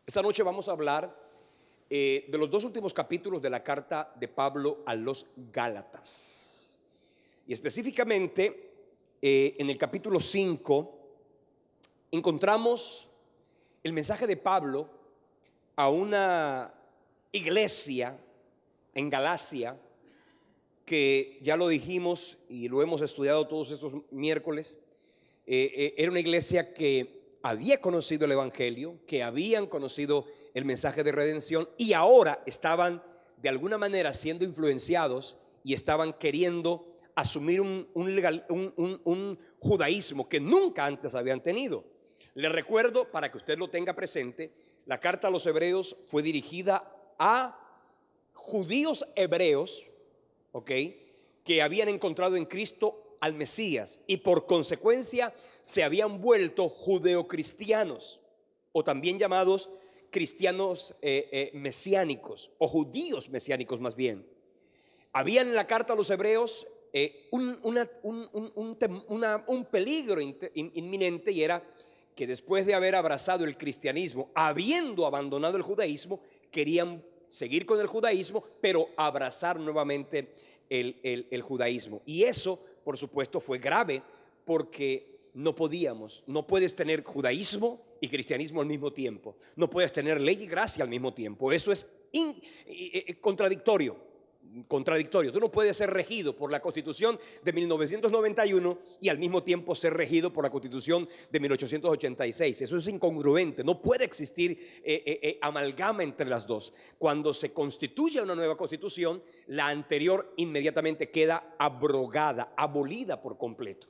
Esta noche vamos a hablar de los dos últimos capítulos de la carta de Pablo a los Gálatas. Y específicamente en el capítulo 5 encontramos el mensaje de Pablo a una iglesia en Galacia que ya lo dijimos y lo hemos estudiado todos estos miércoles. Era una iglesia que había conocido el Evangelio, que habían conocido el mensaje de redención y ahora estaban de alguna manera siendo influenciados y estaban queriendo asumir un judaísmo que nunca antes habían tenido. Les recuerdo, para que usted lo tenga presente, la carta a los hebreos fue dirigida a judíos hebreos, que habían encontrado en Cristo al Mesías y por consecuencia se habían vuelto judeocristianos, o también llamados cristianos mesiánicos, o judíos mesiánicos más bien. Había en la carta a los hebreos un peligro inminente, y era que después de haber abrazado el cristianismo, habiendo abandonado el judaísmo, querían seguir con el judaísmo, pero abrazar nuevamente el judaísmo. Y eso, por supuesto, fue grave, porque no puedes tener judaísmo y cristianismo al mismo tiempo. No puedes tener ley y gracia al mismo tiempo. Eso es contradictorio. Tú no puedes ser regido por la Constitución de 1991 y al mismo tiempo ser regido por la Constitución de 1886. Eso es incongruente. No puede existir amalgama entre las dos. Cuando se constituye una nueva Constitución, la anterior inmediatamente queda abrogada, abolida por completo.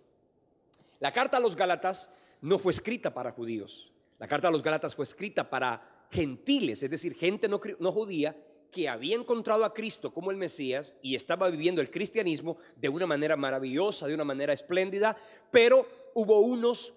La carta a los Gálatas no fue escrita para judíos. La carta a los Gálatas fue escrita para gentiles, es decir, gente no judía, que había encontrado a Cristo como el Mesías y estaba viviendo el cristianismo de una manera maravillosa, de una manera espléndida, pero hubo unos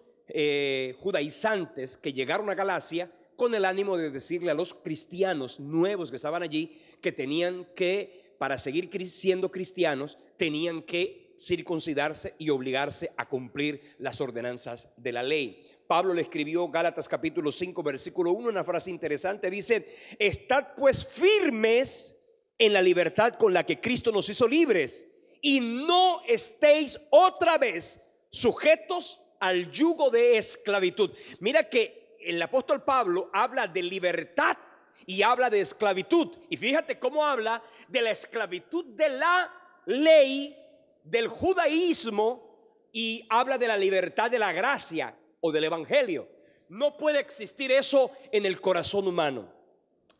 judaizantes que llegaron a Galacia con el ánimo de decirle a los cristianos nuevos que estaban allí que tenían que, para seguir siendo cristianos, tenían que circuncidarse y obligarse a cumplir las ordenanzas de la ley. Pablo le escribió Gálatas capítulo 5 versículo 1, una frase interesante, dice: estad pues firmes en la libertad con la que Cristo nos hizo libres, y no estéis otra vez sujetos al yugo de esclavitud. Mira que el apóstol Pablo habla de libertad y habla de esclavitud, y fíjate cómo habla de la esclavitud de la ley, del judaísmo, y habla de la libertad de la gracia o del evangelio. No puede existir eso en el corazón humano.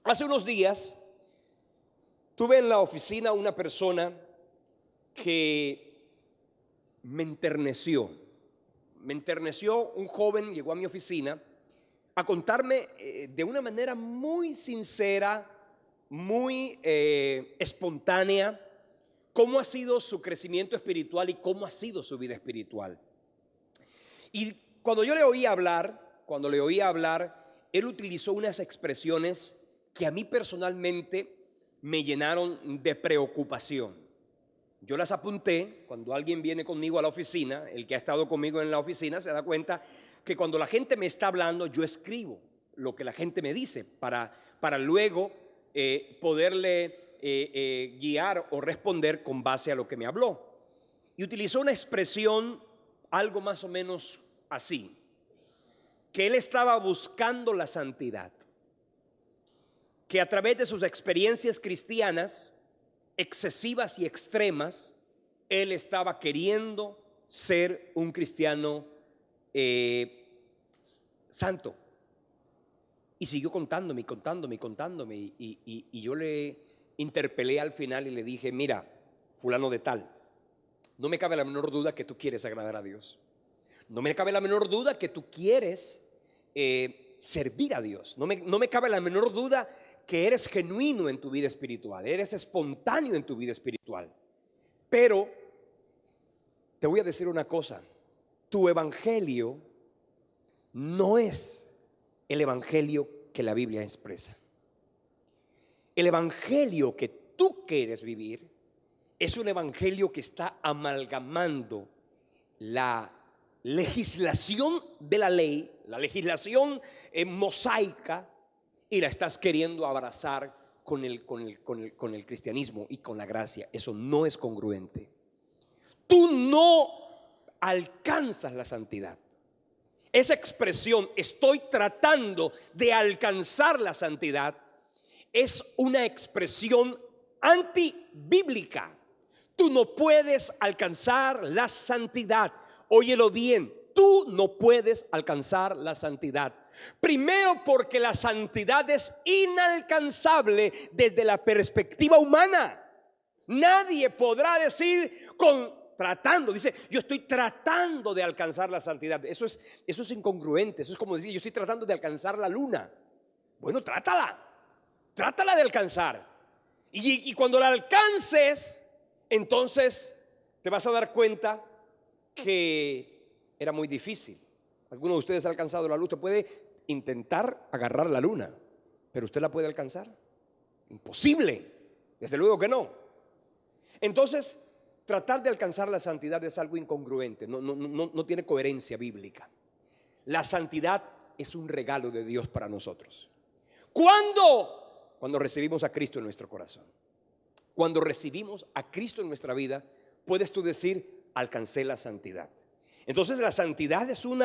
Hace unos días tuve en la oficina una persona que me enterneció. Un joven llegó a mi oficina a contarme de una manera muy sincera, muy espontánea, cómo ha sido su crecimiento espiritual y cómo ha sido su vida espiritual. Y cuando le oía hablar, él utilizó unas expresiones que a mí personalmente me llenaron de preocupación. Yo las apunté. Cuando alguien viene conmigo a la oficina, el que ha estado conmigo en la oficina se da cuenta que cuando la gente me está hablando, yo escribo lo que la gente me dice para luego poderle guiar o responder con base a lo que me habló. Y utilizó una expresión algo más o menos así: que él estaba buscando la santidad, que a través de sus experiencias cristianas excesivas y extremas, él estaba queriendo ser un cristiano santo. Y siguió contándome y yo le interpelé al final y le dije: mira, fulano de tal, no me cabe la menor duda que tú quieres agradar a Dios. No me cabe la menor duda que tú quieres servir a Dios. No me cabe la menor duda que eres genuino en tu vida espiritual, eres espontáneo en tu vida espiritual. Pero te voy a decir una cosa: tu evangelio no es el evangelio que la Biblia expresa. El evangelio que tú quieres vivir es un evangelio que está amalgamando la legislación de la ley, la legislación mosaica, y la estás queriendo abrazar con el cristianismo y con la gracia. Eso no es congruente. Tú no alcanzas la santidad. Esa expresión, estoy tratando de alcanzar la santidad, es una expresión antibíblica. Tú no puedes alcanzar la santidad. Óyelo bien, tú no puedes alcanzar la santidad. Primero, porque la santidad es inalcanzable desde la perspectiva humana. Nadie podrá decir dice, yo estoy tratando de alcanzar la santidad. Eso es incongruente. Eso es como decir, yo estoy tratando de alcanzar la luna. Bueno, trátala de alcanzar. Y cuando la alcances, entonces te vas a dar cuenta que era muy difícil. Alguno de ustedes ha alcanzado la luz. Usted puede intentar agarrar la luna, pero ¿usted la puede alcanzar? Imposible, desde luego que no. Entonces, tratar de alcanzar la santidad es algo incongruente, no tiene coherencia bíblica. La santidad es un regalo de Dios para nosotros. ¿Cuándo? Cuando recibimos a Cristo en nuestro corazón. Cuando recibimos a Cristo en nuestra vida, puedes tú decir, alcancé la santidad. Entonces la santidad es un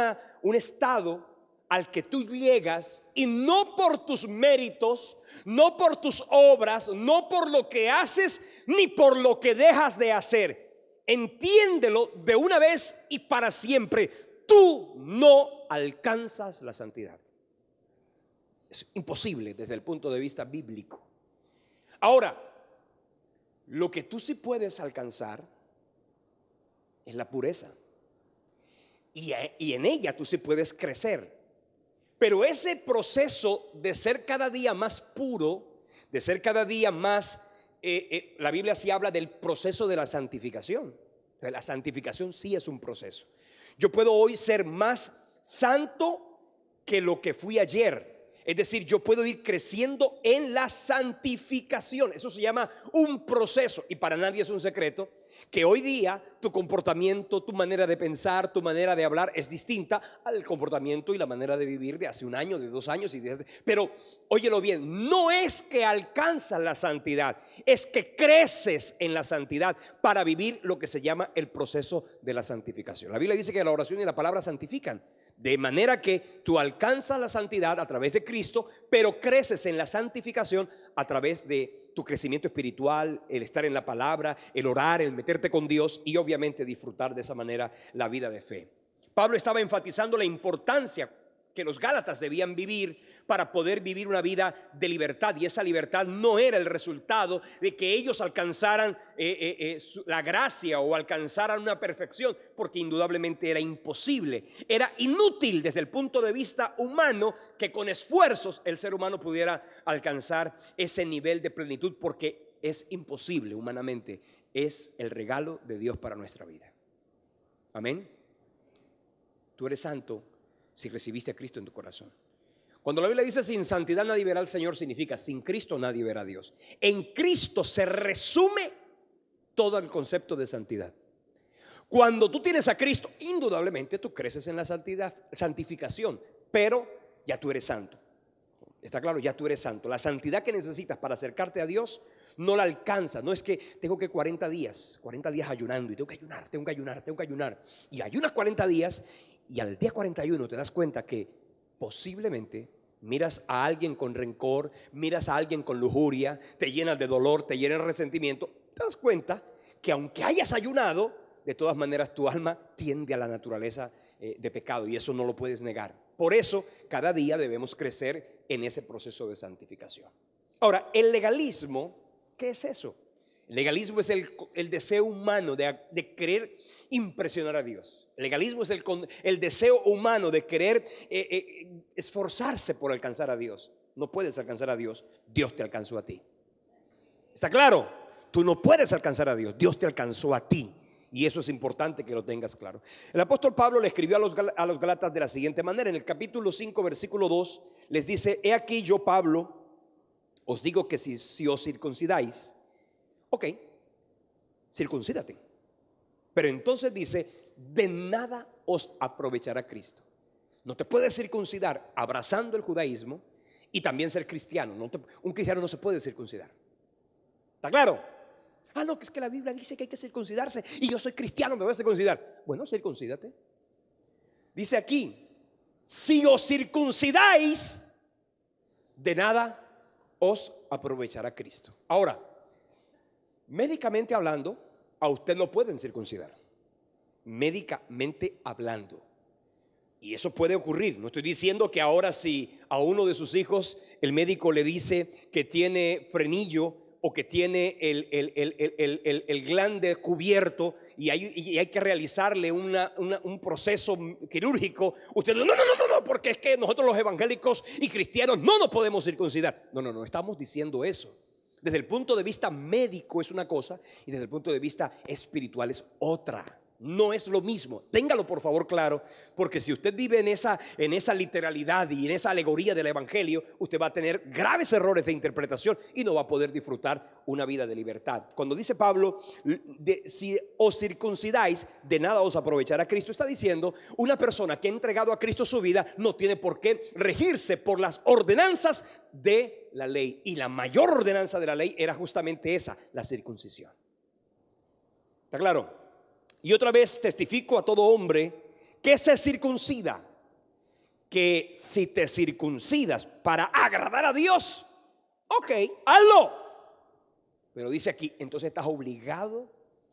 estado al que tú llegas, y no por tus méritos, no por tus obras, no por lo que haces, ni por lo que dejas de hacer. Entiéndelo de una vez y para siempre. Tú no alcanzas la santidad. Es imposible desde el punto de vista bíblico. Ahora, lo que tú sí puedes alcanzar es la pureza. Y en ella tú sí puedes crecer. Pero ese proceso de ser cada día más puro, de ser cada día más, la Biblia sí habla del proceso de la santificación. La santificación sí es un proceso. Yo puedo hoy ser más santo que lo que fui ayer. Es decir, yo puedo ir creciendo en la santificación. Eso se llama un proceso. Y para nadie es un secreto que hoy día tu comportamiento, tu manera de pensar, tu manera de hablar es distinta al comportamiento y la manera de vivir de hace un año, de 2 años. Pero óyelo bien, no es que alcanzas la santidad, es que creces en la santidad para vivir lo que se llama el proceso de la santificación. La Biblia dice que la oración y la palabra santifican. De manera que tú alcanzas la santidad a través de Cristo, pero creces en la santificación a través de tu crecimiento espiritual, el estar en la palabra, el orar, el meterte con Dios y obviamente disfrutar de esa manera la vida de fe. Pablo estaba enfatizando la importancia que los gálatas debían vivir para poder vivir una vida de libertad, y esa libertad no era el resultado de que ellos alcanzaran la gracia o alcanzaran una perfección, porque indudablemente era imposible, era inútil desde el punto de vista humano que con esfuerzos el ser humano pudiera alcanzar ese nivel de plenitud, porque es imposible humanamente. Es el regalo de Dios para nuestra vida. Amén. Tú eres santo si recibiste a Cristo en tu corazón. Cuando la Biblia dice sin santidad nadie verá al Señor, significa sin Cristo nadie verá a Dios. En Cristo se resume todo el concepto de santidad. Cuando tú tienes a Cristo, indudablemente tú creces en la santificación, pero ya tú eres santo. ¿Está claro? Ya tú eres santo. La santidad que necesitas para acercarte a Dios no la alcanzas. No es que tengo que 40 días ayunando y tengo que ayunar. Y ayunas 40 días y al día 41 te das cuenta que posiblemente miras a alguien con rencor, miras a alguien con lujuria, te llenas de dolor, te llenas de resentimiento. Te das cuenta que aunque hayas ayunado, de todas maneras tu alma tiende a la naturaleza de pecado, y eso no lo puedes negar. Por eso cada día debemos crecer en ese proceso de santificación. Ahora, el legalismo, ¿qué es eso? El legalismo es el deseo humano de querer impresionar a Dios. El legalismo es el deseo humano de querer esforzarse por alcanzar a Dios. No puedes alcanzar a Dios, Dios te alcanzó a ti. ¿Está claro? Tú no puedes alcanzar a Dios, Dios te alcanzó a ti. Y eso es importante que lo tengas claro. El apóstol Pablo le escribió a los Gálatas de la siguiente manera. En el capítulo 5, versículo 2, les dice: he aquí yo, Pablo, os digo que si os circuncidáis, ok, circuncídate. Pero entonces dice: de nada os aprovechará Cristo. No te puedes circuncidar abrazando el judaísmo y también ser cristiano. Un cristiano no se puede circuncidar. ¿Está claro? Ah, no, que es que la Biblia dice que hay que circuncidarse y yo soy cristiano, me voy a circuncidar. Bueno, circuncídate. Dice aquí, si os circuncidáis, de nada os aprovechará Cristo. Ahora, médicamente hablando, a usted lo pueden circuncidar. Médicamente hablando. Y eso puede ocurrir. No estoy diciendo que ahora si a uno de sus hijos el médico le dice que tiene frenillo o que tiene el glande cubierto y hay que realizarle un proceso quirúrgico, usted dice, no, porque es que nosotros los evangélicos y cristianos no nos podemos circuncidar. No estamos diciendo eso. Desde el punto de vista médico es una cosa y desde el punto de vista espiritual es otra. No es lo mismo, téngalo por favor claro, porque si usted vive en esa literalidad y en esa alegoría del evangelio, usted va a tener graves errores de interpretación y no va a poder disfrutar una vida de libertad. Cuando dice Pablo, si os circuncidáis, de nada os aprovechará Cristo, está diciendo, una persona que ha entregado a Cristo su vida no tiene por qué regirse por las ordenanzas de la ley. Y la mayor ordenanza de la ley era justamente esa, la circuncisión. ¿Está claro? Y otra vez testifico a todo hombre que se circuncida, que si te circuncidas para agradar a Dios, ok, hazlo. Pero dice aquí, entonces estás obligado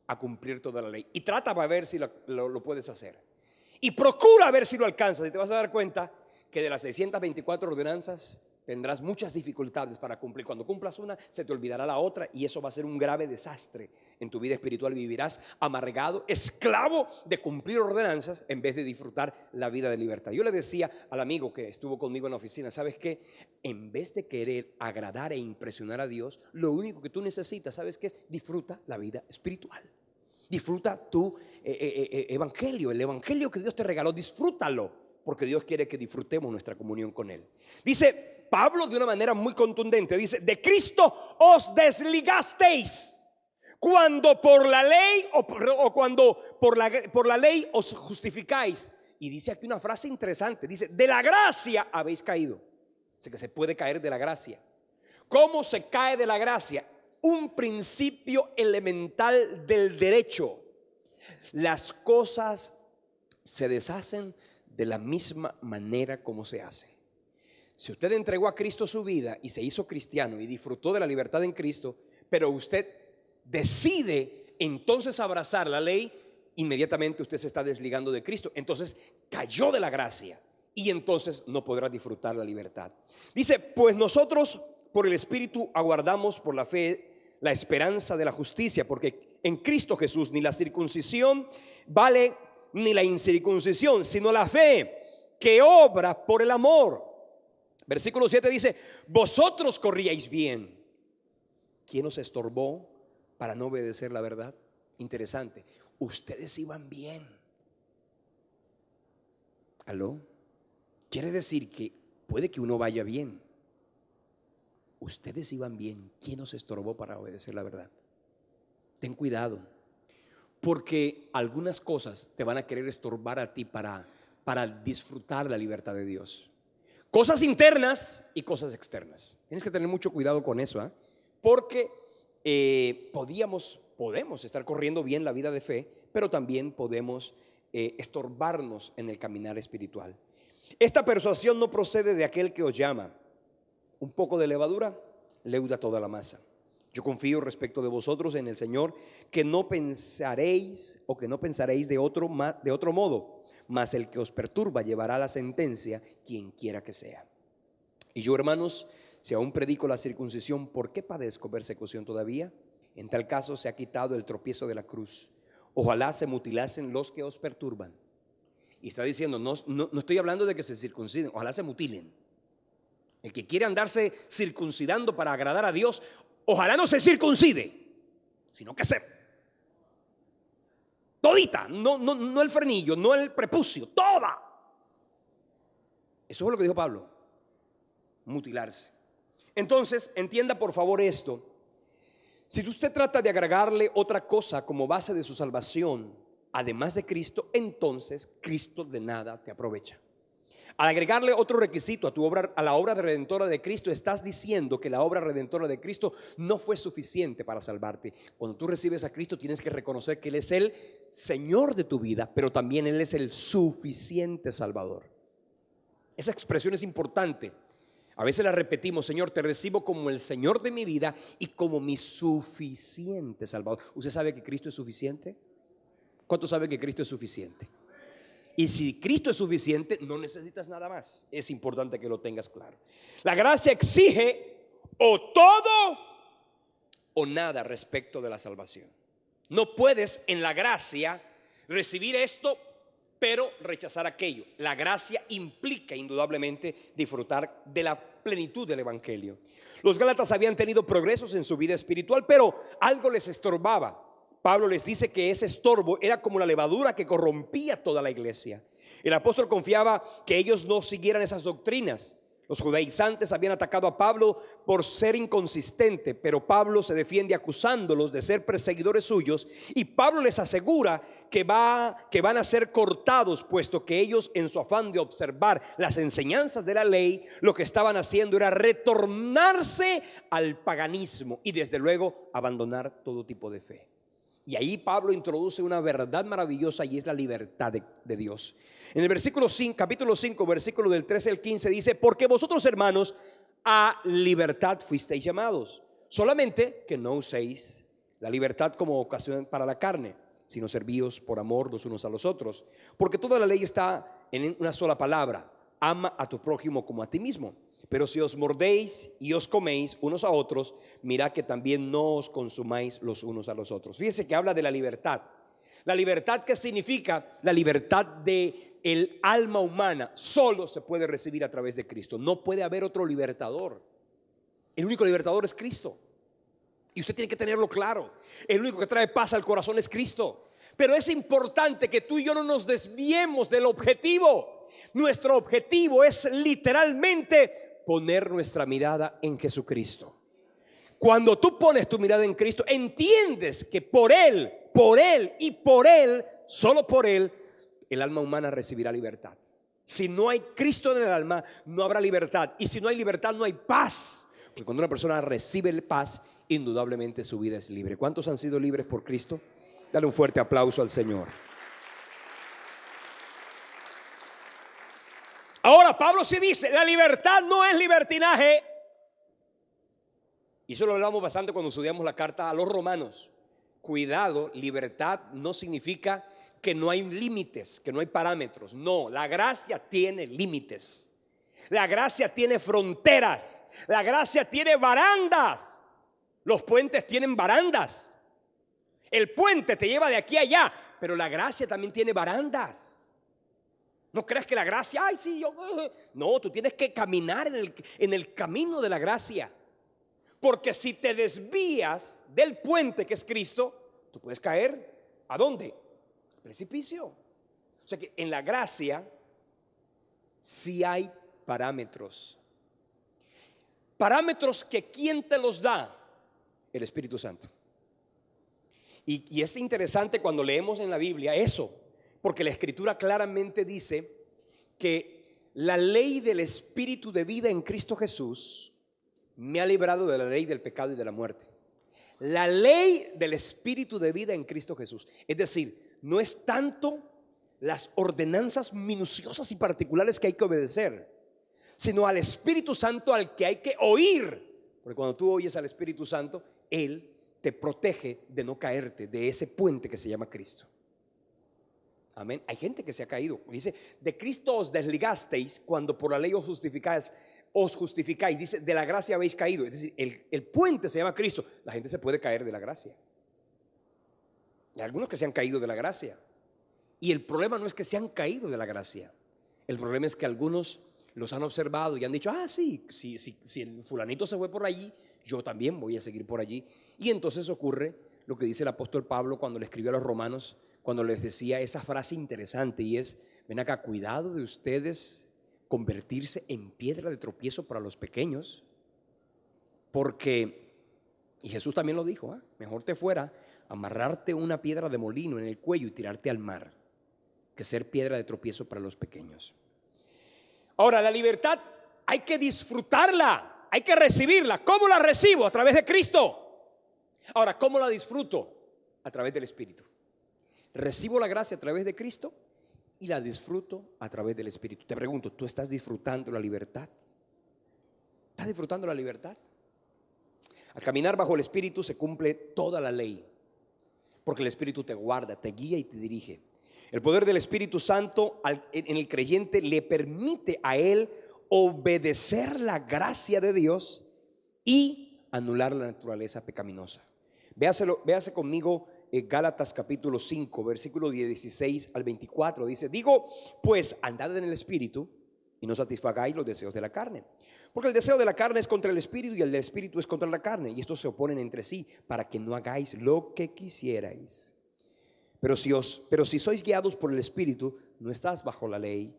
a cumplir toda la ley. Y trata para ver si lo puedes hacer. Y procura ver si lo alcanzas. Y te vas a dar cuenta que de las 624 ordenanzas tendrás muchas dificultades para cumplir. Cuando cumplas una, se te olvidará la otra y eso va a ser un grave desastre en tu vida espiritual. Vivirás amargado, esclavo de cumplir ordenanzas en vez de disfrutar la vida de libertad. Yo le decía al amigo que estuvo conmigo en la oficina, ¿sabes qué? En vez de querer agradar e impresionar a Dios, lo único que tú necesitas, ¿sabes qué es? Disfruta la vida espiritual. Disfruta tu evangelio, el evangelio que Dios te regaló, disfrútalo, porque Dios quiere que disfrutemos nuestra comunión con Él. Dice Pablo de una manera muy contundente, dice, de Cristo os desligasteis cuando por la ley o cuando por la ley os justificáis. Y dice aquí una frase interesante, dice, de la gracia habéis caído. Dice que se puede caer de la gracia. ¿Cómo se cae de la gracia? Un principio elemental del derecho. Las cosas se deshacen de la misma manera como se hacen. Si usted entregó a Cristo su vida y se hizo cristiano y disfrutó de la libertad en Cristo, pero usted decide entonces abrazar la ley, inmediatamente usted se está desligando de Cristo. Entonces cayó de la gracia y entonces no podrá disfrutar la libertad. Dice, pues nosotros por el Espíritu aguardamos por la fe la esperanza de la justicia, porque en Cristo Jesús ni la circuncisión vale ni la incircuncisión, sino la fe que obra por el amor. Versículo 7 dice, vosotros corríais bien. ¿Quién os estorbó para no obedecer la verdad? Interesante, ustedes iban bien. ¿Aló? Quiere decir que puede que uno vaya bien. Ustedes iban bien. ¿Quién os estorbó para obedecer la verdad? Ten cuidado, porque algunas cosas te van a querer estorbar a ti para disfrutar la libertad de Dios. Cosas internas y cosas externas. Tienes que tener mucho cuidado con eso, porque podemos estar corriendo bien la vida de fe, pero también podemos estorbarnos en el caminar espiritual. Esta persuasión no procede de aquel que os llama. Un poco de levadura leuda toda la masa. Yo confío respecto de vosotros en el Señor, que no pensaréis de otro modo, mas el que os perturba llevará la sentencia, quien quiera que sea. Y yo, hermanos, si aún predico la circuncisión, ¿por qué padezco persecución todavía? En tal caso se ha quitado el tropiezo de la cruz. Ojalá se mutilasen los que os perturban. Y está diciendo, no estoy hablando de que se circunciden, ojalá se mutilen. El que quiere andarse circuncidando para agradar a Dios, ojalá no se circuncide, sino que se todita, no el frenillo, no el prepucio, toda. Eso es lo que dijo Pablo, mutilarse. Entonces, entienda por favor esto. Si usted trata de agregarle otra cosa como base de su salvación, además de Cristo, entonces Cristo de nada te aprovecha. Al agregarle otro requisito a tu obra, a la obra redentora de Cristo, estás diciendo que la obra redentora de Cristo no fue suficiente para salvarte. Cuando tú recibes a Cristo, tienes que reconocer que Él es el Señor de tu vida, pero también Él es el suficiente Salvador. Esa expresión es importante. A veces la repetimos: Señor, te recibo como el Señor de mi vida y como mi suficiente Salvador. ¿Usted sabe que Cristo es suficiente? ¿Cuántos saben que Cristo es suficiente? Y si Cristo es suficiente, no necesitas nada más. Es importante que lo tengas claro. La gracia exige o todo o nada respecto de la salvación. No puedes en la gracia recibir esto pero rechazar aquello. La gracia implica indudablemente disfrutar de la plenitud del evangelio. Los gálatas habían tenido progresos en su vida espiritual, pero algo les estorbaba. Pablo les dice que ese estorbo era como la levadura que corrompía toda la iglesia. El apóstol confiaba que ellos no siguieran esas doctrinas. Los judaizantes habían atacado a Pablo por ser inconsistente, pero Pablo se defiende acusándolos de ser perseguidores suyos, y Pablo les asegura que van a ser cortados, puesto que ellos, en su afán de observar las enseñanzas de la ley, lo que estaban haciendo era retornarse al paganismo y desde luego abandonar todo tipo de fe. Y ahí Pablo introduce una verdad maravillosa, y es la libertad de Dios. En el versículo 5, capítulo 5, versículo del 13 al 15 dice: porque vosotros, hermanos, a libertad fuisteis llamados, solamente que no uséis la libertad como ocasión para la carne, sino servíos por amor los unos a los otros. Porque toda la ley está en una sola palabra: ama a tu prójimo como a ti mismo. Pero si os mordéis y os coméis unos a otros, mirad que también no os consumáis los unos a los otros. Fíjese que habla de la libertad. La libertad, ¿qué significa? La libertad de el alma humana solo se puede recibir a través de Cristo. No puede haber otro libertador. El único libertador es Cristo, y usted tiene que tenerlo claro. El único que trae paz al corazón es Cristo. Pero es importante que tú y yo no nos desviemos del objetivo. Nuestro objetivo es literalmente poner nuestra mirada en Jesucristo. Cuando tú pones tu mirada en Cristo, entiendes que por Él y por Él, solo por Él, el alma humana recibirá libertad. Si no hay Cristo en el alma, no habrá libertad. Y si no hay libertad, no hay paz. Porque cuando una persona recibe paz, indudablemente su vida es libre. ¿Cuántos han sido libres por Cristo? Dale un fuerte aplauso al Señor. Ahora Pablo sí dice: la libertad no es libertinaje. Y eso lo hablamos bastante cuando estudiamos la carta a los romanos. Cuidado, libertad no significa que no hay límites, que no hay parámetros. No, la gracia tiene límites. La gracia tiene fronteras. La gracia tiene barandas. Los puentes tienen barandas. El puente te lleva de aquí a allá, pero la gracia también tiene barandas. No creas que la gracia, ay sí, yo. No, tú tienes que caminar en el camino de la gracia. Porque si te desvías del puente que es Cristo, tú puedes caer. ¿A dónde? Al precipicio. O sea que en la gracia sí hay parámetros. Parámetros que ¿quién te los da? El Espíritu Santo. Y es interesante cuando leemos en la Biblia eso, porque la Escritura claramente dice que la ley del Espíritu de vida en Cristo Jesús me ha librado de la ley del pecado y de la muerte. La ley del Espíritu de vida en Cristo Jesús. Es decir, no es tanto las ordenanzas minuciosas y particulares que hay que obedecer, sino al Espíritu Santo al que hay que oír. Porque cuando tú oyes al Espíritu Santo, Él te protege de no caerte de ese puente que se llama Cristo. Amén. Hay gente que se ha caído. Dice: de Cristo os desligasteis cuando por la ley os justificáis. Dice: de la gracia habéis caído. Es decir, el puente se llama Cristo. La gente se puede caer de la gracia. Hay algunos que se han caído de la gracia. Y el problema no es que se han caído de la gracia. El problema es que algunos los han observado y han dicho: ah, sí, si el fulanito se fue por allí, yo también voy a seguir por allí. Y entonces ocurre lo que dice el apóstol Pablo cuando le escribió a los romanos, cuando les decía esa frase interesante, y es: ven acá, cuidado de ustedes convertirse en piedra de tropiezo para los pequeños, porque, y Jesús también lo dijo, mejor te fuera amarrarte una piedra de molino en el cuello y tirarte al mar, que ser piedra de tropiezo para los pequeños. Ahora, la libertad hay que disfrutarla, hay que recibirla. ¿Cómo la recibo? A través de Cristo. Ahora, ¿cómo la disfruto? A través del Espíritu. Recibo la gracia a través de Cristo y la disfruto a través del Espíritu. Te pregunto, ¿tú estás disfrutando la libertad? ¿Estás disfrutando la libertad? Al caminar bajo el Espíritu se cumple toda la ley, porque el Espíritu te guarda, te guía y te dirige. El poder del Espíritu Santo en el creyente le permite a él obedecer la gracia de Dios y anular la naturaleza pecaminosa. Véase conmigo Gálatas capítulo 5, versículo 16 al 24. Dice: digo, pues andad en el Espíritu y no satisfagáis los deseos de la carne. Porque el deseo de la carne es contra el Espíritu y el del Espíritu es contra la carne, y estos se oponen entre sí para que no hagáis lo que quisierais. Pero si sois guiados por el Espíritu, no estáis bajo la ley.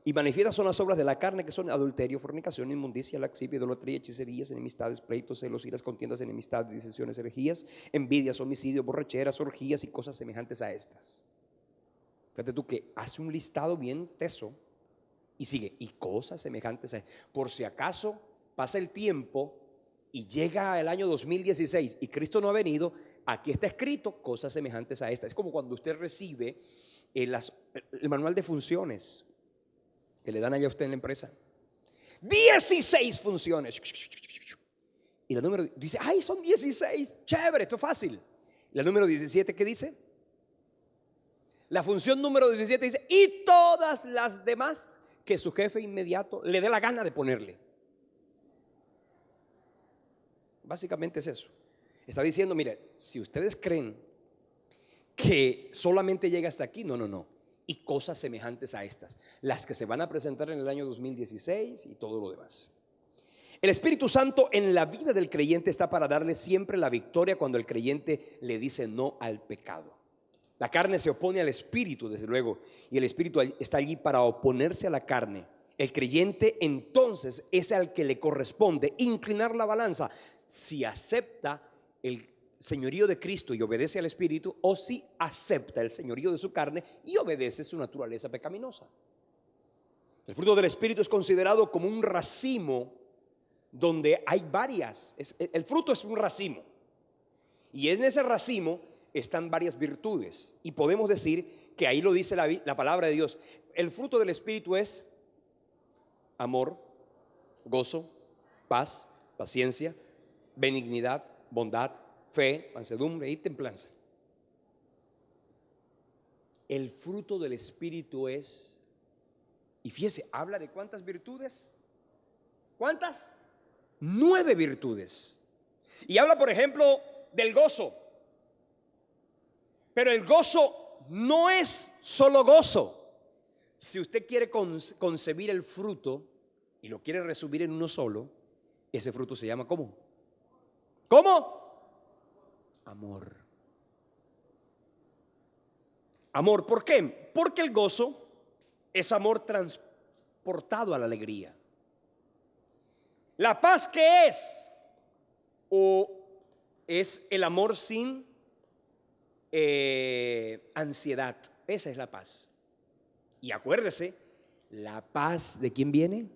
Y manifiestas son las obras de la carne, que son adulterio, fornicación, inmundicia, laxivia, idolatría, hechicerías, enemistades, pleitos, celos, iras, contiendas, enemistades, disensiones, herejías, envidias, homicidios, borracheras, orgías y cosas semejantes a estas. Fíjate tú que hace un listado bien teso y sigue, y cosas semejantes a estas. Por si acaso pasa el tiempo y llega el año 2016 y Cristo no ha venido, aquí está escrito cosas semejantes a estas. Es como cuando usted recibe el manual de funciones que le dan allá a usted en la empresa. 16 funciones. Y la número dice, ay, son 16. Chévere, esto es fácil. La número 17, ¿qué dice? La función número 17 dice, y todas las demás que su jefe inmediato le dé la gana de ponerle. Básicamente es eso. Está diciendo, mire, si ustedes creen que solamente llega hasta aquí, no. Y cosas semejantes a estas, las que se van a presentar en el año 2016 y todo lo demás. El Espíritu Santo en la vida del creyente está para darle siempre la victoria cuando el creyente le dice no al pecado. La carne se opone al Espíritu, desde luego, y el Espíritu está allí para oponerse a la carne. El creyente entonces es al que le corresponde inclinar la balanza, si acepta el señorío de Cristo y obedece al Espíritu, o si acepta el señorío de su carne y obedece su naturaleza pecaminosa. El fruto del Espíritu es considerado como un racimo donde hay varias. El fruto es un racimo, y en ese racimo están varias virtudes, y podemos decir que ahí lo dice la palabra de Dios. El fruto del Espíritu es amor, gozo, paz, paciencia, benignidad, bondad, fe, mansedumbre y templanza. El fruto del Espíritu es, y fíjese, habla de ¿cuántas virtudes? ¿Cuántas? 9 virtudes. Y habla, por ejemplo, del gozo. Pero el gozo no es solo gozo. Si usted quiere concebir el fruto y lo quiere resumir en uno solo, ese fruto se llama ¿cómo? ¿Cómo? Amor. Amor, ¿por qué? Porque el gozo es amor transportado a la alegría. La paz, ¿qué es? O es el amor sin ansiedad. Esa es la paz. Y acuérdese, la paz ¿de quién viene?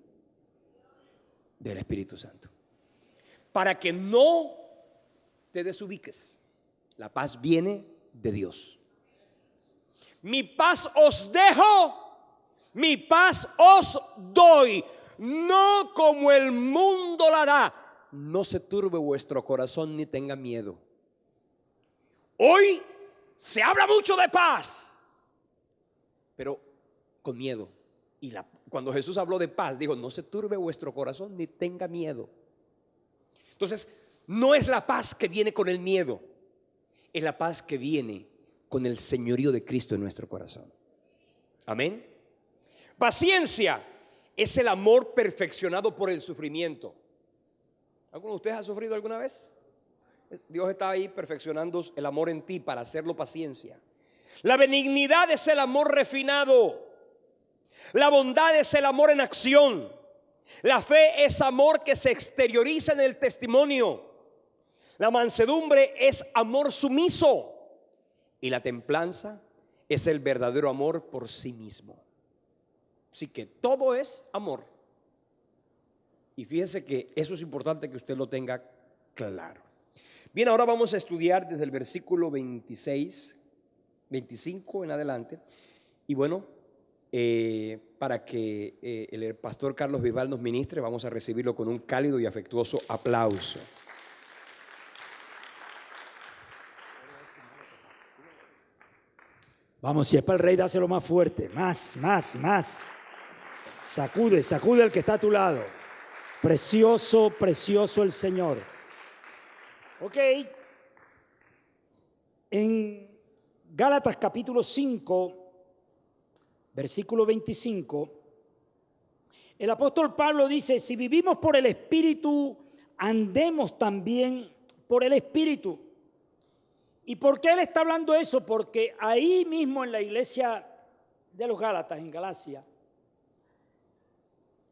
Del Espíritu Santo. Para que no te desubiques, la paz viene de Dios. Mi paz os dejo, mi paz os doy, no como el mundo la da. No se turbe vuestro corazón ni tenga miedo. Hoy se habla mucho de paz, pero con miedo. Y cuando Jesús habló de paz, dijo, no se turbe vuestro corazón ni tenga miedo. Entonces, no es la paz que viene con el miedo, es la paz que viene con el señorío de Cristo en nuestro corazón. Amén. Paciencia es el amor perfeccionado por el sufrimiento. ¿Alguno de ustedes ha sufrido alguna vez? Dios está ahí perfeccionando el amor en ti para hacerlo paciencia. La benignidad es el amor refinado. La bondad es el amor en acción. La fe es amor que se exterioriza en el testimonio. La mansedumbre es amor sumiso. Y la templanza es el verdadero amor por sí mismo. Así que todo es amor. Y fíjese que eso es importante que usted lo tenga claro. Bien, ahora vamos a estudiar desde el versículo 26, 25 en adelante. Y bueno, para que el pastor Carlos Vival nos ministre, vamos a recibirlo con un cálido y afectuoso aplauso. Vamos, si es para el rey, dáselo más fuerte, más. Sacude al que está a tu lado. Precioso, precioso el Señor. Ok. En Gálatas capítulo 5, versículo 25, el apóstol Pablo dice: si vivimos por el Espíritu, andemos también por el Espíritu. ¿Y por qué él está hablando eso? Porque ahí mismo en la iglesia de los Gálatas, en Galacia,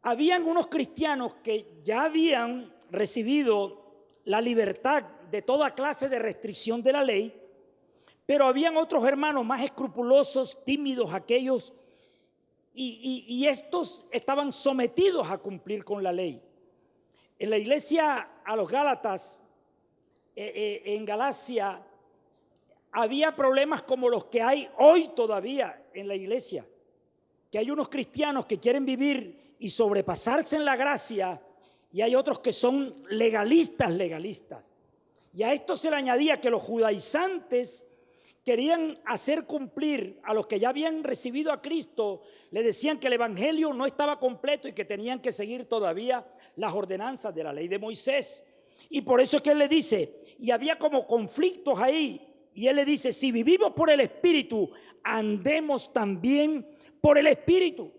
habían unos cristianos que ya habían recibido la libertad de toda clase de restricción de la ley, pero habían otros hermanos más escrupulosos, tímidos, aquellos, y estos estaban sometidos a cumplir con la ley. En la iglesia a los Gálatas, en Galacia, había problemas como los que hay hoy todavía en la iglesia, que hay unos cristianos que quieren vivir y sobrepasarse en la gracia, y hay otros que son legalistas. Y a esto se le añadía que los judaizantes querían hacer cumplir a los que ya habían recibido a Cristo, le decían que el evangelio no estaba completo y que tenían que seguir todavía las ordenanzas de la ley de Moisés. Y por eso es que él le dice, y había como conflictos ahí, y él le dice: si vivimos por el Espíritu, andemos también por el Espíritu.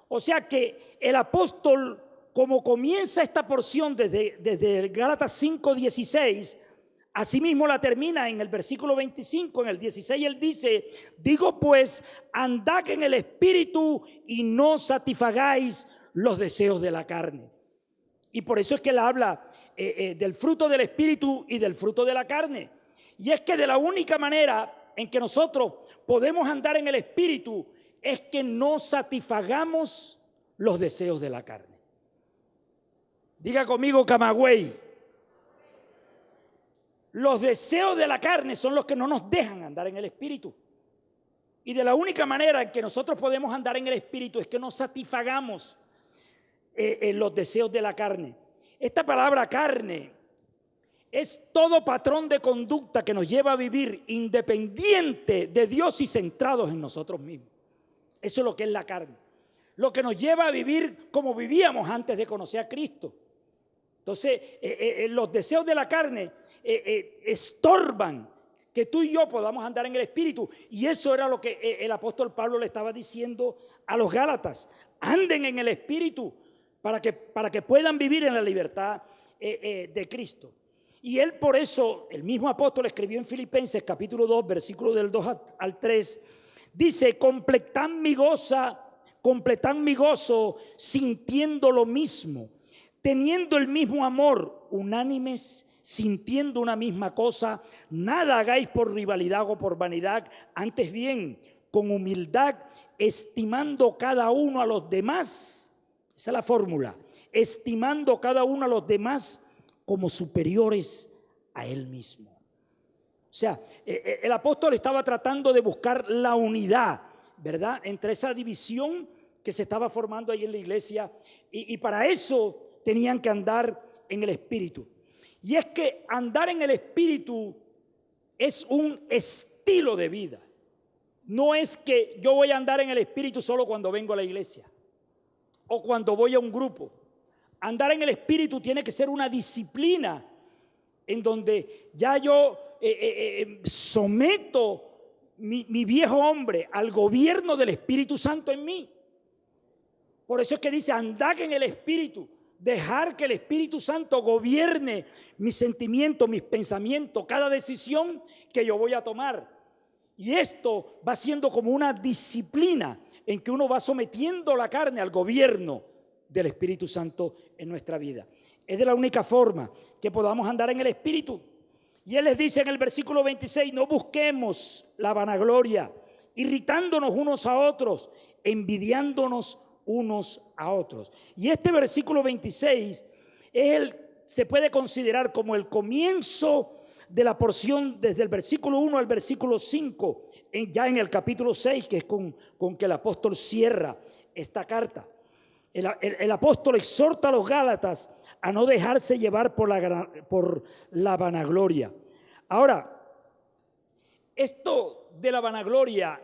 O sea que el apóstol, como comienza esta porción desde Gálatas 5:16, asimismo la termina en el versículo 25, en el 16 él dice: digo pues, andad en el Espíritu y no satisfagáis los deseos de la carne. Y por eso es que él habla del fruto del Espíritu y del fruto de la carne. Y es que de la única manera en que nosotros podemos andar en el Espíritu es que no satisfagamos los deseos de la carne. Diga conmigo, Camagüey. Los deseos de la carne son los que no nos dejan andar en el Espíritu. Y de la única manera en que nosotros podemos andar en el Espíritu es que no satisfagamos los deseos de la carne. Esta palabra carne es todo patrón de conducta que nos lleva a vivir independiente de Dios y centrados en nosotros mismos. Eso es lo que es la carne. Lo que nos lleva a vivir como vivíamos antes de conocer a Cristo. Entonces, los deseos de la carne estorban que tú y yo podamos andar en el Espíritu. Y eso era lo que el apóstol Pablo le estaba diciendo a los Gálatas: anden en el Espíritu para que puedan vivir en la libertad de Cristo. Y él, por eso, el mismo apóstol escribió en Filipenses capítulo 2, versículo del 2 al 3, dice: completad mi gozo sintiendo lo mismo, teniendo el mismo amor, unánimes, sintiendo una misma cosa. Nada hagáis por rivalidad o por vanidad, antes bien, con humildad, estimando cada uno a los demás. Esa es la fórmula: estimando cada uno a los demás como superiores a él mismo. O sea, el apóstol estaba tratando de buscar la unidad, ¿verdad?, entre esa división que se estaba formando ahí en la iglesia, y para eso tenían que andar en el Espíritu. Y es que andar en el Espíritu es un estilo de vida. No es que yo voy a andar en el Espíritu solo cuando vengo a la iglesia o cuando voy a un grupo. Andar en el Espíritu tiene que ser una disciplina en donde ya yo someto mi viejo hombre al gobierno del Espíritu Santo en mí. Por eso es que dice: andad en el Espíritu. Dejar que el Espíritu Santo gobierne mis sentimientos, mis pensamientos, cada decisión que yo voy a tomar. Y esto va siendo como una disciplina en que uno va sometiendo la carne al gobierno del Espíritu Santo en nuestra vida. Es de la única forma que podamos andar en el Espíritu. Y él les dice en el versículo 26: no busquemos la vanagloria, irritándonos unos a otros, envidiándonos unos a otros. Y este versículo 26 se puede considerar como el comienzo de la porción desde el versículo 1 al versículo 5, ya en el capítulo 6, que es con que el apóstol cierra esta carta. El apóstol exhorta a los Gálatas a no dejarse llevar por la vanagloria. Ahora, esto de la vanagloria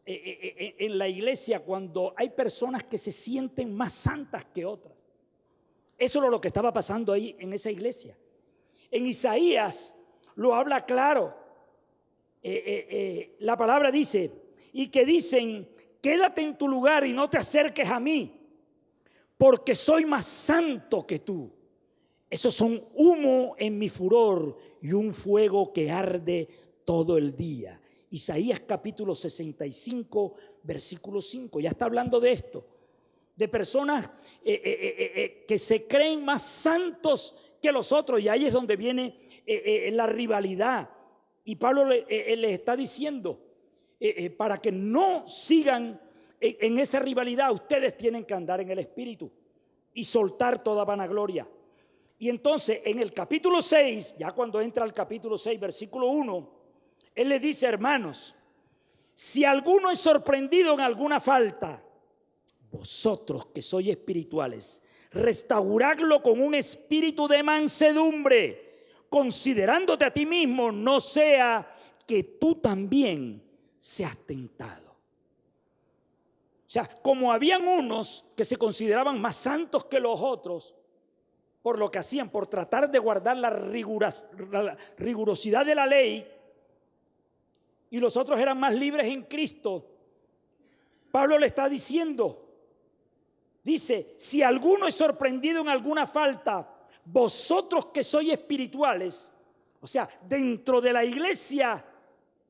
en la iglesia, cuando hay personas que se sienten más santas que otras, eso es lo que estaba pasando ahí en esa iglesia. En Isaías lo habla claro. La palabra dice, y que dicen, quédate en tu lugar y no te acerques a mí, porque soy más santo que tú. Esos son humo en mi furor y un fuego que arde todo el día. Isaías capítulo 65, versículo 5. Ya está hablando de esto, de personas que se creen más santos que los otros. Y ahí es donde viene la rivalidad. Y Pablo les está diciendo, para que no sigan en esa rivalidad, ustedes tienen que andar en el Espíritu y soltar toda vanagloria. Y entonces en el capítulo 6, ya cuando entra al capítulo 6, versículo 1, él le dice, hermanos, si alguno es sorprendido en alguna falta, vosotros que sois espirituales, restauradlo con un espíritu de mansedumbre, considerándote a ti mismo, no sea que tú también seas tentado. O sea, como habían unos que se consideraban más santos que los otros, por lo que hacían, por tratar de guardar la rigurosidad de la ley, y los otros eran más libres en Cristo, Pablo le está diciendo, dice, si alguno es sorprendido en alguna falta, vosotros que sois espirituales, o sea, dentro de la iglesia,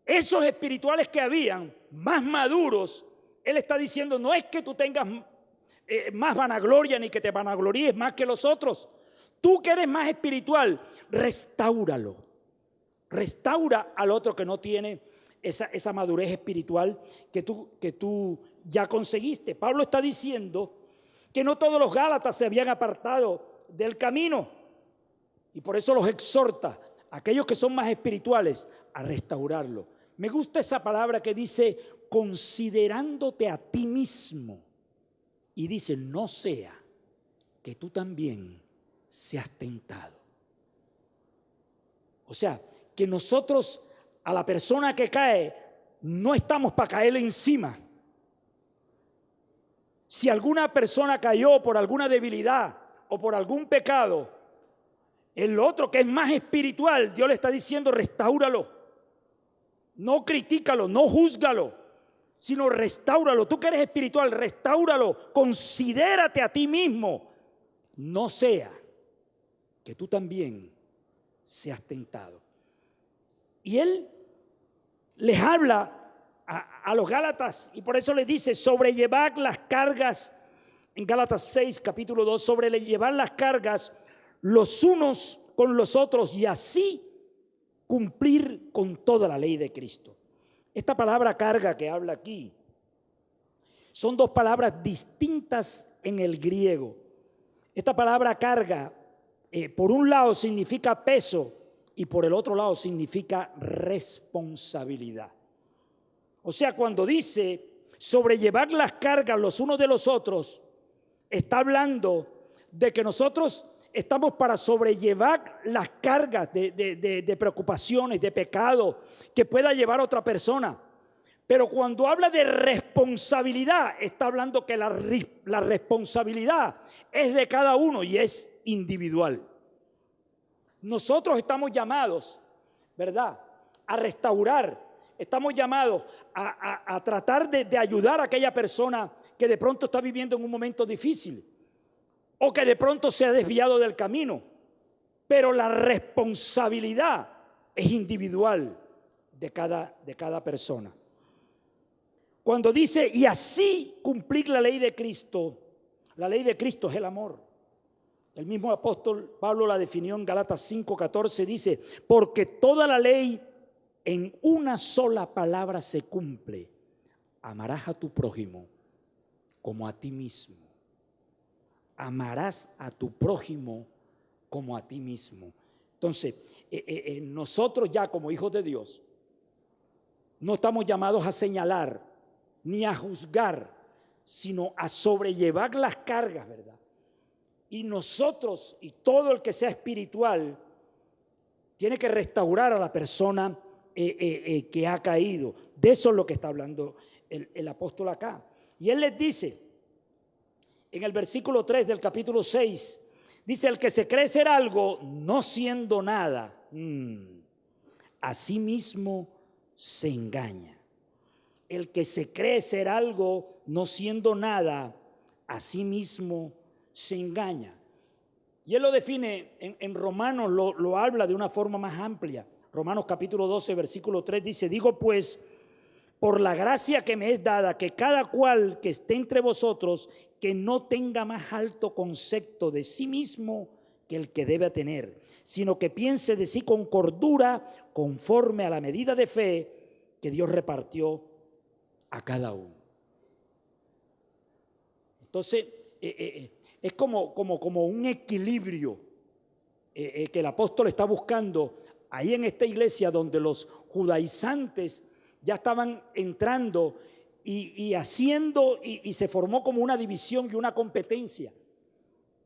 esos espirituales que habían, más maduros, él está diciendo, no es que tú tengas más vanagloria ni que te vanagloríes más que los otros. Tú que eres más espiritual, restáuralo. Restaura al otro que no tiene esa madurez espiritual que tú ya conseguiste. Pablo está diciendo que no todos los Gálatas se habían apartado del camino. Y por eso los exhorta a aquellos que son más espirituales a restaurarlo. Me gusta esa palabra que dice, considerándote a ti mismo. Y dice, no sea que tú también seas tentado. O sea, que nosotros a la persona que cae no estamos para caerle encima. Si alguna persona cayó por alguna debilidad o por algún pecado, el otro que es más espiritual, Dios le está diciendo, restáuralo. No critícalo, no júzgalo, sino restáuralo. Tú que eres espiritual, restáuralo. Considérate a ti mismo. No sea que tú también seas tentado. Y él les habla a los Gálatas y por eso les dice, sobrellevad las cargas, en Gálatas 6, capítulo 2, sobrellevad las cargas los unos con los otros y así cumplir con toda la ley de Cristo. Esta palabra carga que habla aquí son dos palabras distintas en el griego. Esta palabra carga, por un lado significa peso y por el otro lado significa responsabilidad. O sea, cuando dice sobrellevar las cargas los unos de los otros, está hablando de que nosotros estamos para sobrellevar las cargas de preocupaciones, de pecado que pueda llevar a otra persona. Pero cuando habla de responsabilidad, está hablando que la responsabilidad es de cada uno y es individual. Nosotros estamos llamados, ¿verdad?, a restaurar. Estamos llamados a tratar de ayudar a aquella persona que de pronto está viviendo en un momento difícil o que de pronto se ha desviado del camino. Pero la responsabilidad es individual de cada persona. Cuando dice, y así cumplir la ley de Cristo es el amor. El mismo apóstol Pablo la definió en Gálatas 5:14, dice, porque toda la ley en una sola palabra se cumple, amarás a tu prójimo como a ti mismo. Amarás a tu prójimo como a ti mismo. Entonces, nosotros ya como hijos de Dios, no estamos llamados a señalar ni a juzgar, sino a sobrellevar las cargas, ¿verdad? Y nosotros y todo el que sea espiritual tiene que restaurar a la persona que ha caído. De eso es lo que está hablando el apóstol acá. Y él les dice, en el versículo 3 del capítulo 6, dice: el que se cree ser algo no siendo nada, a sí mismo se engaña. El que se cree ser algo no siendo nada, a sí mismo se engaña. Y él lo define en Romanos, lo habla de una forma más amplia. Romanos capítulo 12, versículo 3 dice: digo pues, por la gracia que me es dada, que cada cual que esté entre vosotros, que no tenga más alto concepto de sí mismo que el que debe tener, sino que piense de sí con cordura, conforme a la medida de fe que Dios repartió a cada uno. Entonces, es como un equilibrio que el apóstol está buscando ahí en esta iglesia, donde los judaizantes ya estaban entrando y haciendo, y se formó como una división y una competencia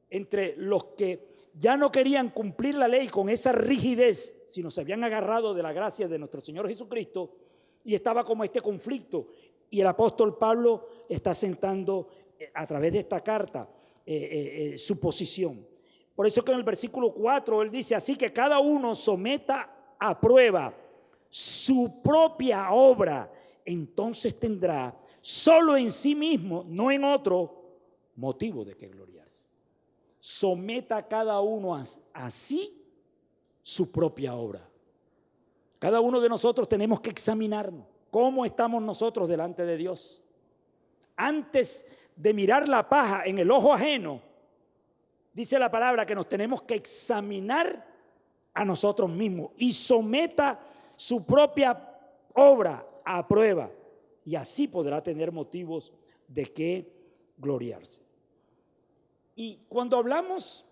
entre los que ya no querían cumplir la ley con esa rigidez, sino se habían agarrado de la gracia de nuestro Señor Jesucristo, y estaba como este conflicto. Y el apóstol Pablo está sentando a través de esta carta su posición. Por eso que en el versículo 4 él dice: así que cada uno someta a prueba su propia obra, entonces tendrá solo en sí mismo, no en otro, motivo de que gloriarse. Someta a cada uno a sí su propia obra. Cada uno de nosotros tenemos que examinarnos. ¿Cómo estamos nosotros delante de Dios? Antes de mirar la paja en el ojo ajeno, dice la palabra que nos tenemos que examinar a nosotros mismos y someta su propia obra a prueba, y así podrá tener motivos de que gloriarse. Y cuando hablamos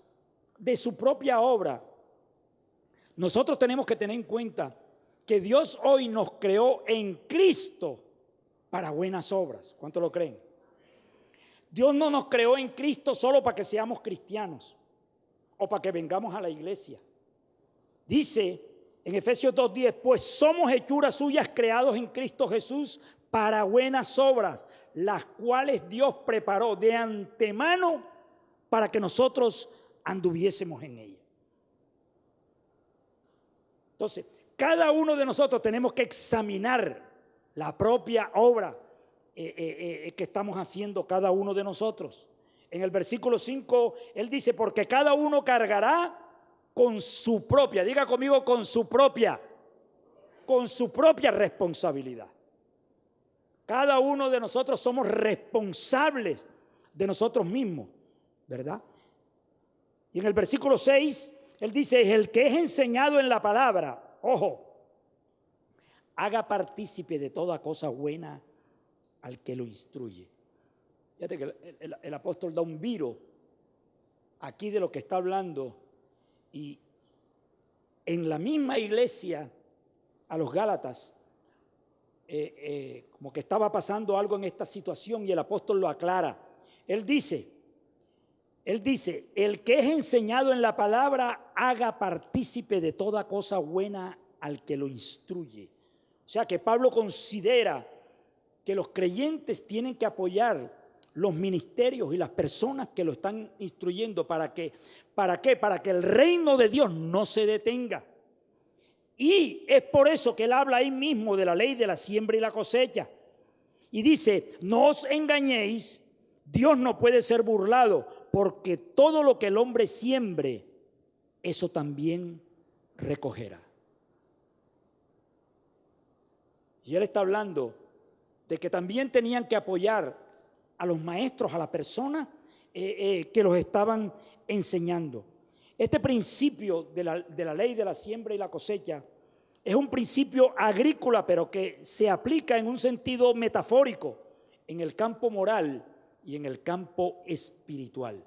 de su propia obra, nosotros tenemos que tener en cuenta que Dios hoy nos creó en Cristo para buenas obras. ¿Cuántos lo creen? Dios no nos creó en Cristo solo para que seamos cristianos o para que vengamos a la iglesia. Dice en Efesios 2:10: pues somos hechuras suyas, creados en Cristo Jesús para buenas obras, las cuales Dios preparó de antemano para que nosotros anduviésemos en ella. Entonces, cada uno de nosotros tenemos que examinar la propia obra que estamos haciendo cada uno de nosotros. En el versículo 5 él dice: porque cada uno cargará con su propia, diga conmigo, con su propia responsabilidad. Cada uno de nosotros somos responsables de nosotros mismos, ¿verdad? Y en el versículo 6 él dice: el que es enseñado en la palabra, ojo, haga partícipe de toda cosa buena al que lo instruye. Fíjate que el apóstol da un viro aquí de lo que está hablando, y en la misma iglesia a los Gálatas como que estaba pasando algo en esta situación, y el apóstol lo aclara. Él dice: el que es enseñado en la palabra haga partícipe de toda cosa buena al que lo instruye. O sea que Pablo considera que los creyentes tienen que apoyar los ministerios y las personas que lo están instruyendo. ¿Para qué? Para que el reino de Dios no se detenga. Y es por eso que él habla ahí mismo de la ley de la siembra y la cosecha. Y dice: no os engañéis, Dios no puede ser burlado, porque todo lo que el hombre siembre, eso también recogerá. Y él está hablando de que también tenían que apoyar a los maestros, a las personas que los estaban enseñando. Este principio de la ley de la siembra y la cosecha es un principio agrícola, pero que se aplica en un sentido metafórico en el campo moral y en el campo espiritual.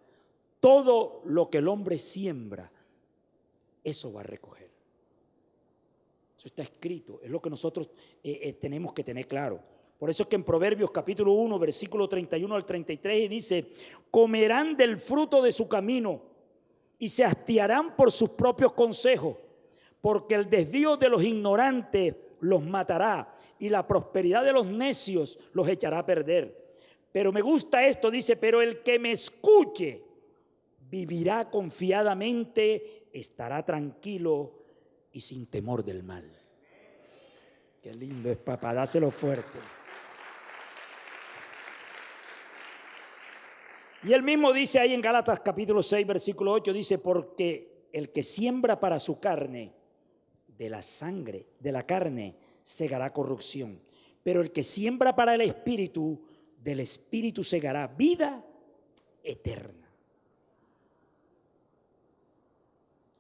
Todo lo que el hombre siembra, eso va a recoger. Eso está escrito, es lo que nosotros tenemos que tener claro. Por eso es que en Proverbios capítulo 1, versículo 31 al 33 dice: comerán del fruto de su camino y se hastiarán por sus propios consejos, porque el desvío de los ignorantes los matará y la prosperidad de los necios los echará a perder. Pero me gusta esto, dice: pero el que me escuche vivirá confiadamente, estará tranquilo y sin temor del mal. Qué lindo es, papá, dáselo fuerte. Y él mismo dice ahí en Gálatas capítulo 6, versículo 8, dice: porque el que siembra para su carne, de la sangre, de la carne, segará corrupción. Pero el que siembra para el Espíritu, del Espíritu segará vida eterna.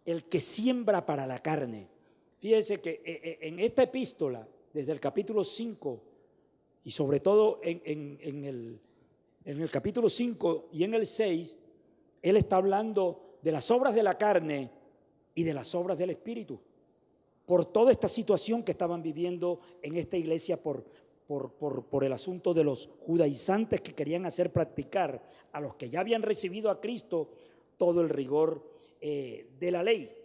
El que siembra para la carne. Fíjense que en esta epístola, desde el capítulo 5, y sobre todo en el capítulo 5 y en el 6, él está hablando de las obras de la carne y de las obras del Espíritu. Por toda esta situación que estaban viviendo en esta iglesia por el asunto de los judaizantes que querían hacer practicar a los que ya habían recibido a Cristo todo el rigor de la ley.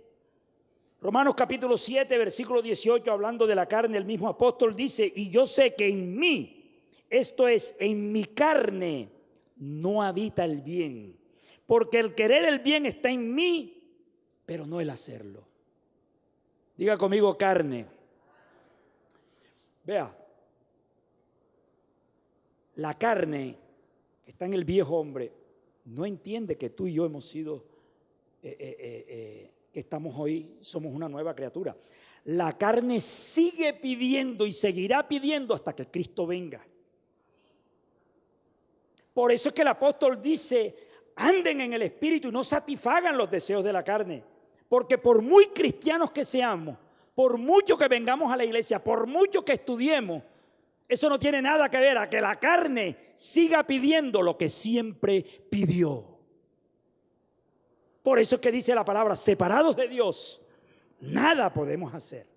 Romanos capítulo 7, versículo 18, hablando de la carne, el mismo apóstol dice: y yo sé que en mí, esto es, en mi carne, no habita el bien, porque el querer el bien está en mí, pero no el hacerlo. Diga conmigo: carne. Vea, la carne que está en el viejo hombre no entiende que tú y yo hemos sido, que estamos hoy, somos una nueva criatura. La carne sigue pidiendo y seguirá pidiendo hasta que Cristo venga. Por eso es que el apóstol dice: anden en el Espíritu y no satisfagan los deseos de la carne. Porque por muy cristianos que seamos, por mucho que vengamos a la iglesia, por mucho que estudiemos, eso no tiene nada que ver a que la carne siga pidiendo lo que siempre pidió. Por eso es que dice la palabra: separados de Dios, nada podemos hacer.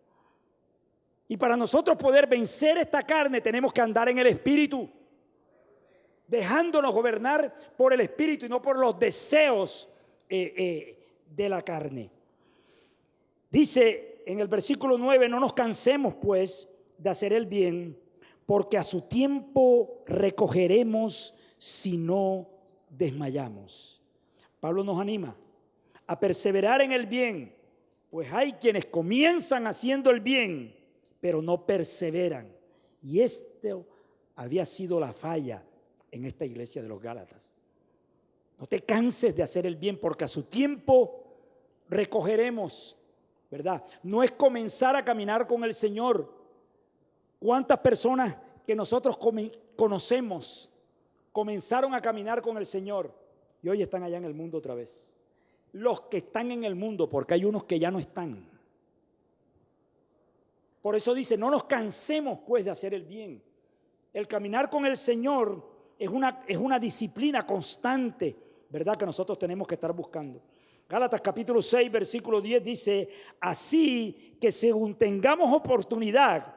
Y para nosotros poder vencer esta carne, tenemos que andar en el Espíritu, dejándonos gobernar por el Espíritu y no por los deseos de la carne. Dice en el versículo 9: no nos cansemos pues de hacer el bien, porque a su tiempo recogeremos si no desmayamos. Pablo nos anima a perseverar en el bien, pues hay quienes comienzan haciendo el bien, pero no perseveran. Y esto había sido la falla en esta iglesia de los Gálatas. No te canses de hacer el bien, porque a su tiempo recogeremos, ¿verdad? No es comenzar a caminar con el Señor. ¿Cuántas personas que nosotros conocemos comenzaron a caminar con el Señor y hoy están allá en el mundo otra vez? Los que están en el mundo, porque hay unos que ya no están. Por eso dice: no nos cansemos pues de hacer el bien. El caminar con el Señor es una disciplina constante, ¿verdad?, que nosotros tenemos que estar buscando. Gálatas capítulo 6, versículo 10 dice: así que según tengamos oportunidad,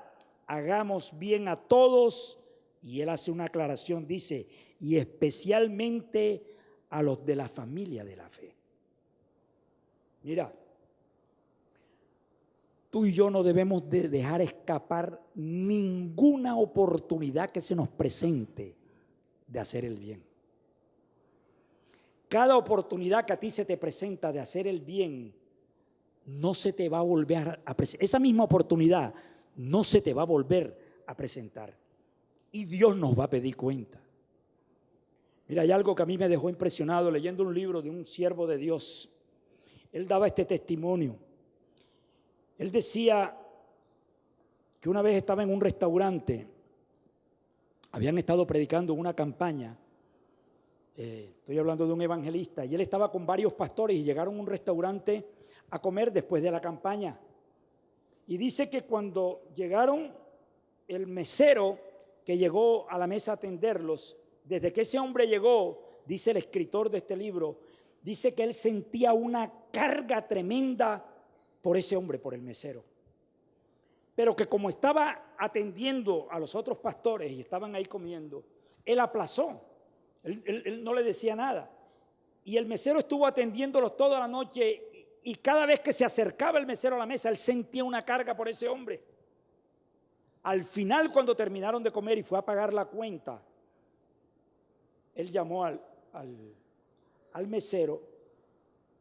hagamos bien a todos. Y él hace una aclaración, dice: y especialmente a los de la familia de la fe. Mira, tú y yo no debemos de dejar escapar ninguna oportunidad que se nos presente de hacer el bien. Cada oportunidad que a ti se te presenta de hacer el bien, no se te va a volver a presentar. Esa misma oportunidad no se te va a volver a presentar. Y Dios nos va a pedir cuenta. Mira, hay algo que a mí me dejó impresionado leyendo un libro de un siervo de Dios. Él daba este testimonio. Él decía que una vez estaba en un restaurante, habían estado predicando una campaña, estoy hablando de un evangelista, y él estaba con varios pastores y llegaron a un restaurante a comer después de la campaña. Y dice que cuando llegaron, el mesero que llegó a la mesa a atenderlos desde que ese hombre llegó, dice el escritor de este libro, dice que él sentía una carga tremenda por ese hombre, por el mesero. Pero que como estaba atendiendo a los otros pastores y estaban ahí comiendo, él aplazó. Él no le decía nada. Y el mesero estuvo atendiéndolos toda la noche, y cada vez que se acercaba el mesero a la mesa, él sentía una carga por ese hombre. Al final, cuando terminaron de comer y fue a pagar la cuenta, él llamó al mesero,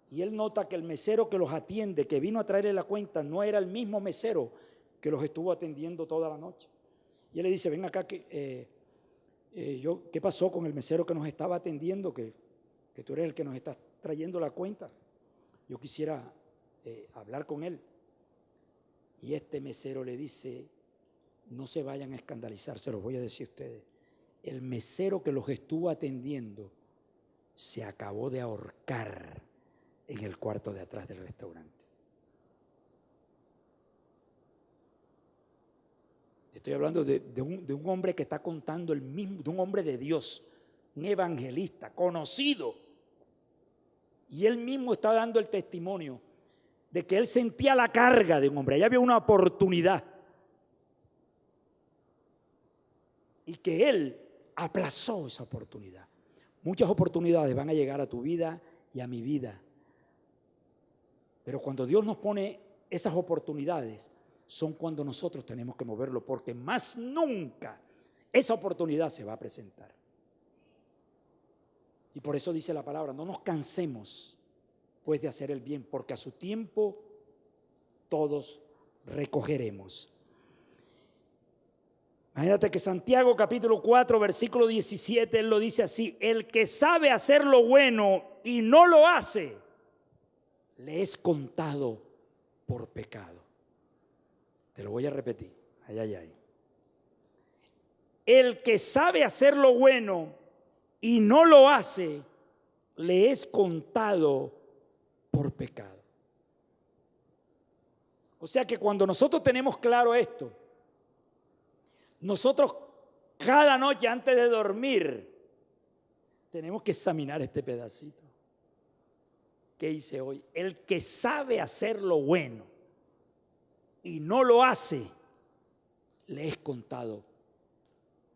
y él nota que el mesero que los atiende, que vino a traerle la cuenta, no era el mismo mesero que los estuvo atendiendo toda la noche. Y él le dice: ven acá, ¿qué pasó con el mesero que nos estaba atendiendo? Que tú eres el que nos está trayendo la cuenta. Yo quisiera hablar con él. Y este mesero le dice: no se vayan a escandalizar, se los voy a decir a ustedes. El mesero que los estuvo atendiendo se acabó de ahorcar en el cuarto de atrás del restaurante. Estoy hablando de un hombre que está contando el mismo, de un hombre de Dios, un evangelista conocido. Y él mismo está dando el testimonio de que él sentía la carga de un hombre. Allá había una oportunidad. Y que él aplazó esa oportunidad. Muchas oportunidades van a llegar a tu vida y a mi vida. Pero cuando Dios nos pone esas oportunidades, son cuando nosotros tenemos que moverlo, porque más nunca esa oportunidad se va a presentar. Y por eso dice la palabra: no nos cansemos pues de hacer el bien, porque a su tiempo todos recogeremos. Imagínate que Santiago capítulo 4 versículo 17, él lo dice así: el que sabe hacer lo bueno y no lo hace, le es contado por pecado. Te lo voy a repetir. Ay. El que sabe hacer lo bueno y no lo hace, le es contado por pecado. O sea que cuando nosotros tenemos claro esto, nosotros cada noche antes de dormir tenemos que examinar este pedacito. ¿Qué hice hoy? El que sabe hacer lo bueno y no lo hace, le es contado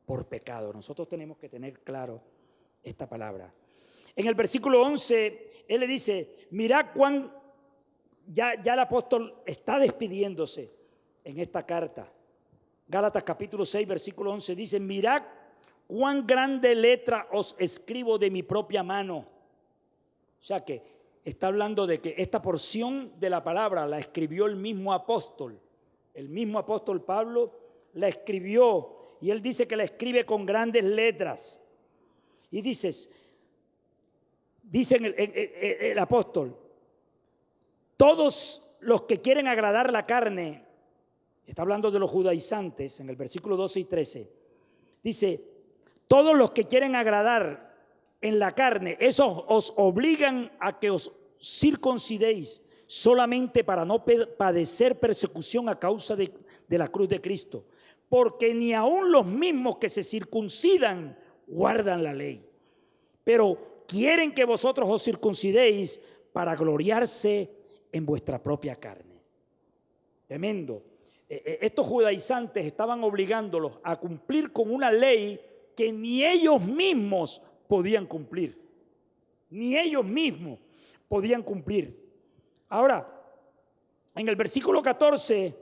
por pecado. Nosotros tenemos que tener claro esta palabra. En el versículo 11, él le dice: mirad cuán, ya el apóstol está despidiéndose en esta carta. Gálatas capítulo 6, versículo 11 dice: mirad cuán grande letra os escribo de mi propia mano. O sea que está hablando de que esta porción de la palabra la escribió el mismo apóstol. El mismo apóstol Pablo la escribió, y él dice que la escribe con grandes letras. Y dice el apóstol: todos los que quieren agradar la carne, está hablando de los judaizantes en el versículo 12 y 13, dice: todos los que quieren agradar en la carne, esos os obligan a que os circuncidéis solamente para no padecer persecución a causa de la cruz de Cristo, porque ni aun los mismos que se circuncidan guardan la ley, pero quieren que vosotros os circuncidéis para gloriarse en vuestra propia carne. Tremendo. Estos judaizantes estaban obligándolos a cumplir con una ley que ni ellos mismos podían cumplir. Ni ellos mismos podían cumplir. Ahora, en el versículo 14,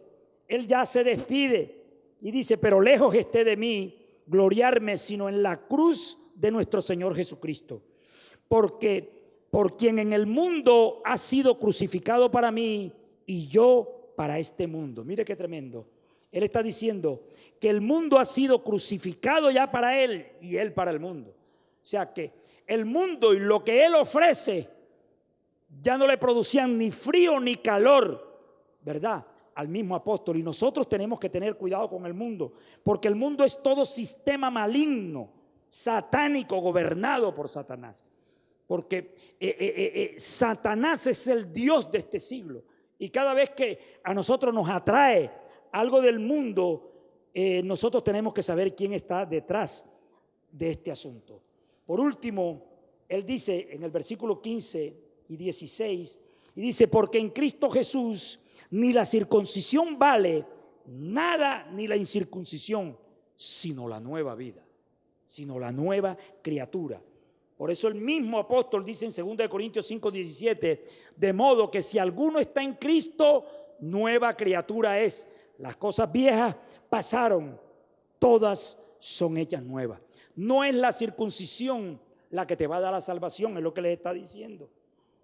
él ya se despide y dice: pero lejos esté de mí gloriarme, sino en la cruz de nuestro Señor Jesucristo. Porque por quien en el mundo ha sido crucificado para mí y yo para este mundo. Mire qué tremendo. Él está diciendo que el mundo ha sido crucificado ya para él y él para el mundo. O sea que el mundo y lo que él ofrece ya no le producían ni frío ni calor, ¿verdad?, al mismo apóstol. Y nosotros tenemos que tener cuidado con el mundo, porque el mundo es todo sistema maligno, satánico, gobernado por Satanás. Porque Satanás es el Dios de este siglo. Y cada vez que a nosotros nos atrae algo del mundo, nosotros tenemos que saber quién está detrás de este asunto. Por último, él dice en el versículo 15 y 16, y dice, porque en Cristo Jesús ni la circuncisión vale nada, ni la incircuncisión, sino la nueva vida, sino la nueva criatura. Por eso el mismo apóstol dice en 2 Corintios 5:17, de modo que si alguno está en Cristo, nueva criatura es. Las cosas viejas pasaron, todas son hechas nuevas. No es la circuncisión la que te va a dar la salvación, es lo que les está diciendo,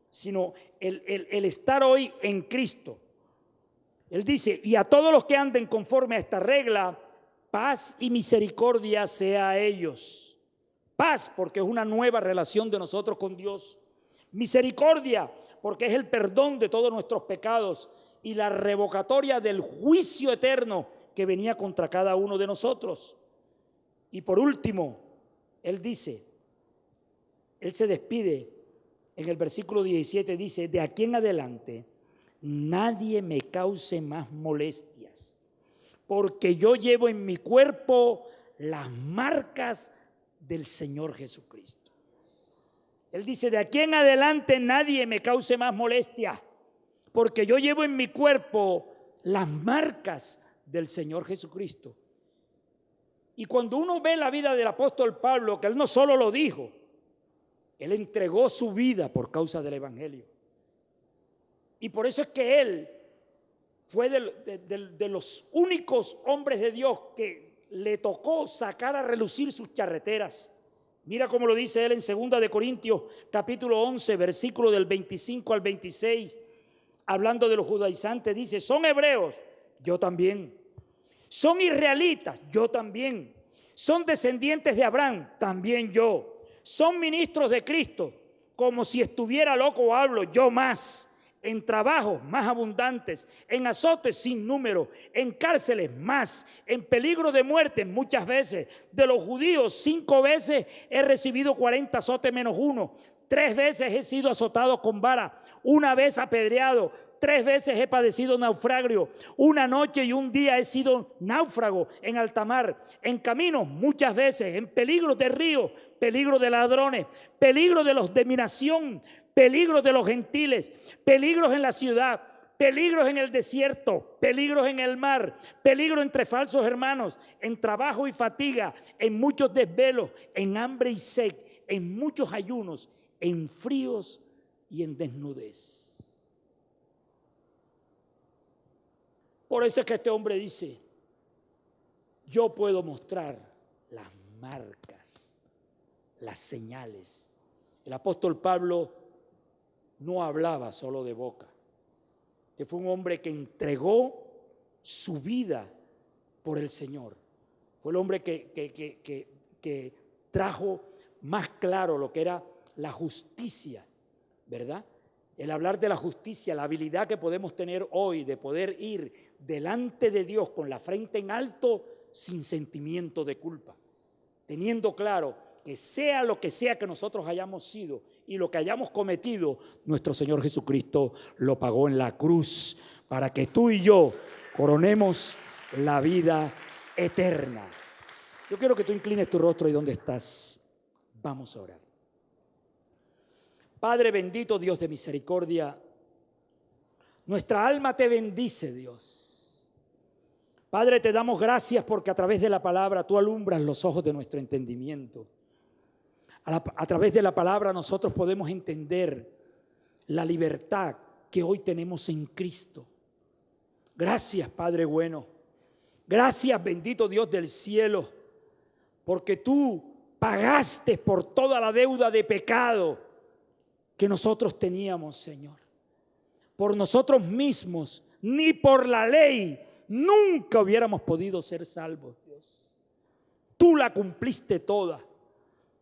sino el estar hoy en Cristo. Él dice, y a todos los que anden conforme a esta regla, paz y misericordia sea a ellos. Paz, porque es una nueva relación de nosotros con Dios. Misericordia, porque es el perdón de todos nuestros pecados y la revocatoria del juicio eterno que venía contra cada uno de nosotros. Y por último, él dice, él se despide en el versículo 17, dice, de aquí en adelante nadie me cause más molestias, porque yo llevo en mi cuerpo las marcas del Señor Jesucristo. Él dice, de aquí en adelante nadie me cause más molestia, porque yo llevo en mi cuerpo las marcas del Señor Jesucristo. Y cuando uno ve la vida del apóstol Pablo, que él no solo lo dijo, él entregó su vida por causa del evangelio. Y por eso es que él fue de los únicos hombres de Dios que le tocó sacar a relucir sus charreteras. Mira cómo lo dice él en 2 Corintios capítulo 11, versículo del 25 al 26, hablando de los judaizantes, dice, son hebreos, yo también. Son israelitas, yo también. Son descendientes de Abraham, también yo. Son ministros de Cristo, como si estuviera loco hablo, yo más. En trabajos más abundantes, en azotes sin número, en cárceles más, en peligro de muerte muchas veces. De los judíos 5 veces he recibido 40 azotes menos 1. 3 veces he sido azotado con vara, 1 vez apedreado, 3 veces he padecido naufragio, 1 noche y 1 día he sido náufrago en alta mar, en caminos muchas veces, en peligro de río, peligro de ladrones, peligro de los de mi nación, peligros de los gentiles, peligros en la ciudad, peligros en el desierto, peligros en el mar, peligro entre falsos hermanos, en trabajo y fatiga, en muchos desvelos, en hambre y sed, en muchos ayunos, en fríos y en desnudez. Por eso es que este hombre dice, yo puedo mostrar las marcas, las señales. El apóstol Pablo no hablaba solo de boca. Este fue un hombre que entregó su vida por el Señor. Fue el hombre que trajo más claro lo que era la justicia, ¿verdad? El hablar de la justicia, la habilidad que podemos tener hoy de poder ir delante de Dios con la frente en alto sin sentimiento de culpa, teniendo claro que sea lo que sea que nosotros hayamos sido y lo que hayamos cometido, nuestro Señor Jesucristo lo pagó en la cruz para que tú y yo coronemos la vida eterna. Yo quiero que tú inclines tu rostro ahí donde estás. Vamos a orar. Padre bendito, Dios de misericordia, nuestra alma te bendice, Dios. Padre, te damos gracias porque a través de la palabra tú alumbras los ojos de nuestro entendimiento. A través de la palabra nosotros podemos entender la libertad que hoy tenemos en Cristo. Gracias, Padre bueno. Gracias, bendito Dios del cielo, porque tú pagaste por toda la deuda de pecado que nosotros teníamos, Señor. Por nosotros mismos, ni por la ley, nunca hubiéramos podido ser salvos, Dios. Tú la cumpliste toda.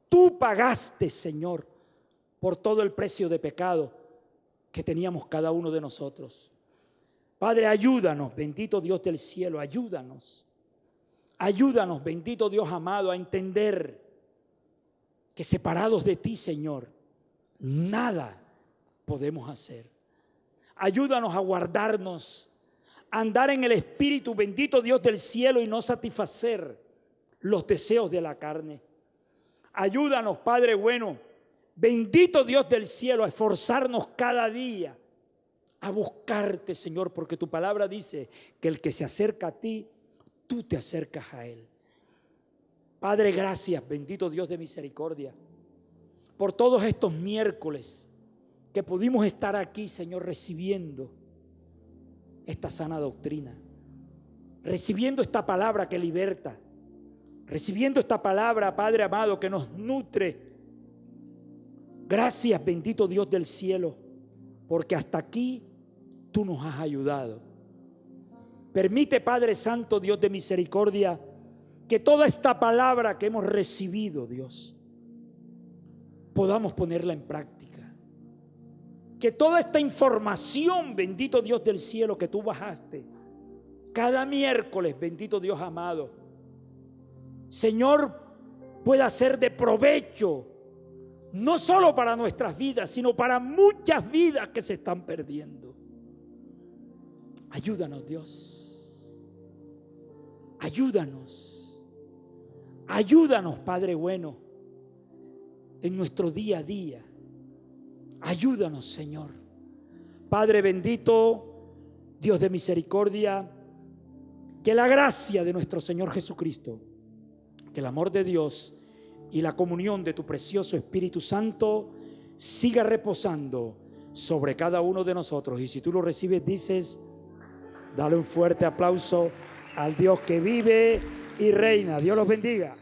Tú pagaste, Señor, por todo el precio de pecado que teníamos cada uno de nosotros. Padre, ayúdanos, bendito Dios del cielo, ayúdanos. Ayúdanos, bendito Dios amado, a entender que separados de ti, Señor, nada podemos hacer. Ayúdanos a guardarnos, a andar en el Espíritu, bendito Dios del cielo, y no satisfacer los deseos de la carne. Ayúdanos, Padre bueno, bendito Dios del cielo, a esforzarnos cada día a buscarte, Señor, porque tu palabra dice que el que se acerca a ti, tú te acercas a él. Padre, gracias, bendito Dios de misericordia, por todos estos miércoles que pudimos estar aquí, Señor, recibiendo esta sana doctrina, recibiendo esta palabra que liberta, recibiendo esta palabra, Padre amado, que nos nutre. Gracias, bendito Dios del cielo, porque hasta aquí tú nos has ayudado. Permite, Padre Santo, Dios de misericordia, que toda esta palabra que hemos recibido, Dios, podamos ponerla en práctica. Que toda esta información, bendito Dios del cielo, que tú bajaste cada miércoles, bendito Dios amado, Señor, pueda ser de provecho, no solo para nuestras vidas, sino para muchas vidas que se están perdiendo. Ayúdanos, Dios. Ayúdanos. Ayúdanos, Padre bueno, en nuestro día a día. Ayúdanos, Señor. Padre bendito, Dios de misericordia, que la gracia de nuestro Señor Jesucristo, que el amor de Dios y la comunión de tu precioso Espíritu Santo siga reposando sobre cada uno de nosotros. Y si tú lo recibes, dices, dale un fuerte aplauso al Dios que vive y reina. Dios los bendiga.